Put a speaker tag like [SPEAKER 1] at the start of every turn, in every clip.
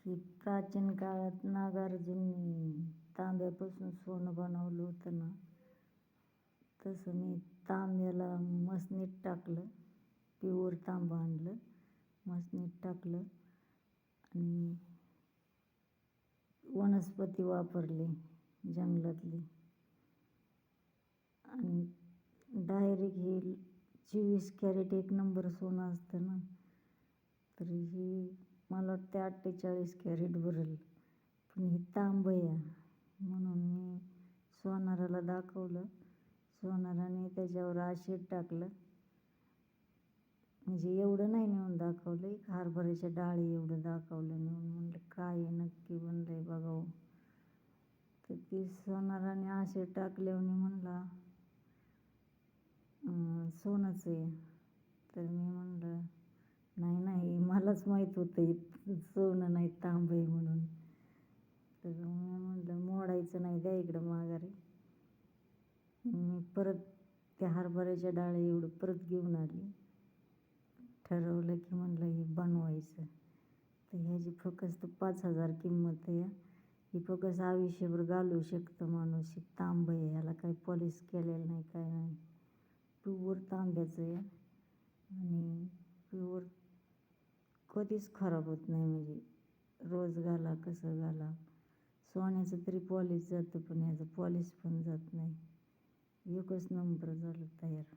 [SPEAKER 1] ही प्राचीन काळात नागार्जुननी तांब्यापासून सोनं बनवलं होतं ना, तसं मी तांब्याला मसनीत टाकलं, प्युअर तांबं आणलं, मसनीत टाकलं आणि वनस्पती वापरली जंगलातली आणि डायरेक्ट हे 24 कॅरेट 1 नंबर सोनं असतं ना, तर ही मला वाटते 48 कॅरेट भरेल, पण ही तांबं आहे म्हणून मी सोनाराला दाखवलं. सोनाराने त्याच्यावर आशेड टाकलं, म्हणजे एवढं नाही नेऊन दाखवलं, एक हरभऱ्याच्या डाळी एवढं दाखवलं नेऊन. म्हणलं काय आहे नक्की बनलं आहे बघावं. तर ती सोनाराने आशेड टाकल्यावर म्हणला सोनंच आहे. तर मी म्हणलं नाही मलाच माहीत होतं सोनं नाही तांबं आहे म्हणून. तर मी म्हणलं मोडायचं नाही, द्या इकडं माघारी. मी परत त्या हरभऱ्याच्या डाळी एवढं परत घेऊन आली. ठरवलं की म्हणलं हे बनवायचं. तर ह्याची फक्त 5,000 किंमत आहे. ही फक्त आयुष्यभर घालू शकतं माणूस. तांबं आहे, ह्याला काही पॉलिश केलेलं नाही, काय नाही. प्युअर तांब्याचं आहे आणि प्युअर कधीच खराब होत नाही. म्हणजे रोज घाला, कसं घाला. सोन्याचं तरी पॉलिश जातं, पण ह्याचं पॉलिश पण जात नाही. एकच नंबर झालं तयार.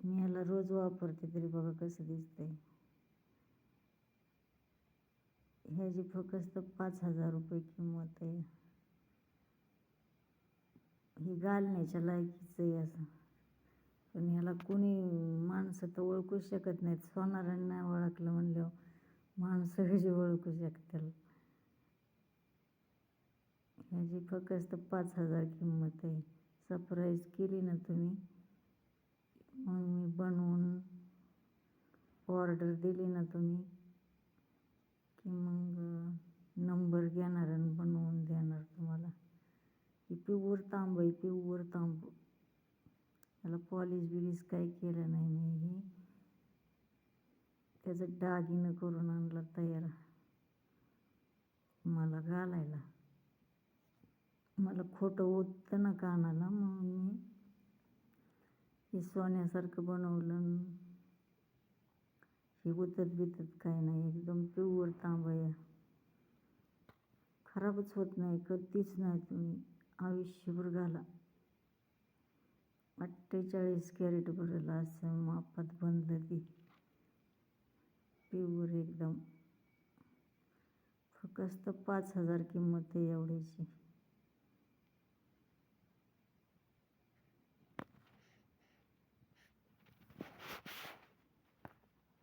[SPEAKER 1] मी ह्याला रोज वापरते तरी बघा कसं दिसतंय. ह्याची फक्त 5,000 रुपये किंमत आहे. ही घालण्याच्या लायकीचं आहे असं, पण ह्याला कोणी माणसं तर ओळखू शकत नाहीत. सोनाराने नाही ओळखलं म्हणल्यावर माणसं कशी ओळखू शकतील. ह्याची फक्त 5,000 किंमत आहे. सरप्राईज केली ना तुम्ही, मग मी बनवून ऑर्डर दिली ना तुम्ही, की मग नंबर घेणार आणि बनवून देणार तुम्हाला. ही प्युअर तांबं आहे, प्युअर तांबं. त्याला पॉलिश बिलिश काही केलं नाही मी. हे त्याचं दागिनं करून आणलं तयार मला घालायला. मला खोटं होतं ना कानाला, म्हणून मी हे सोन्यासारखं बनवलं. हे गुतत बितत काय नाही, एकदम प्युअर तांबं आहे. खराबच होत नाही, कधीच नाही. तुम्ही आयुष्यभर घाला. 48 कॅरेट भरेल असं मापात बनलं ती. प्युअर एकदम. फक्त 5,000 किंमत आहे एवढ्याची.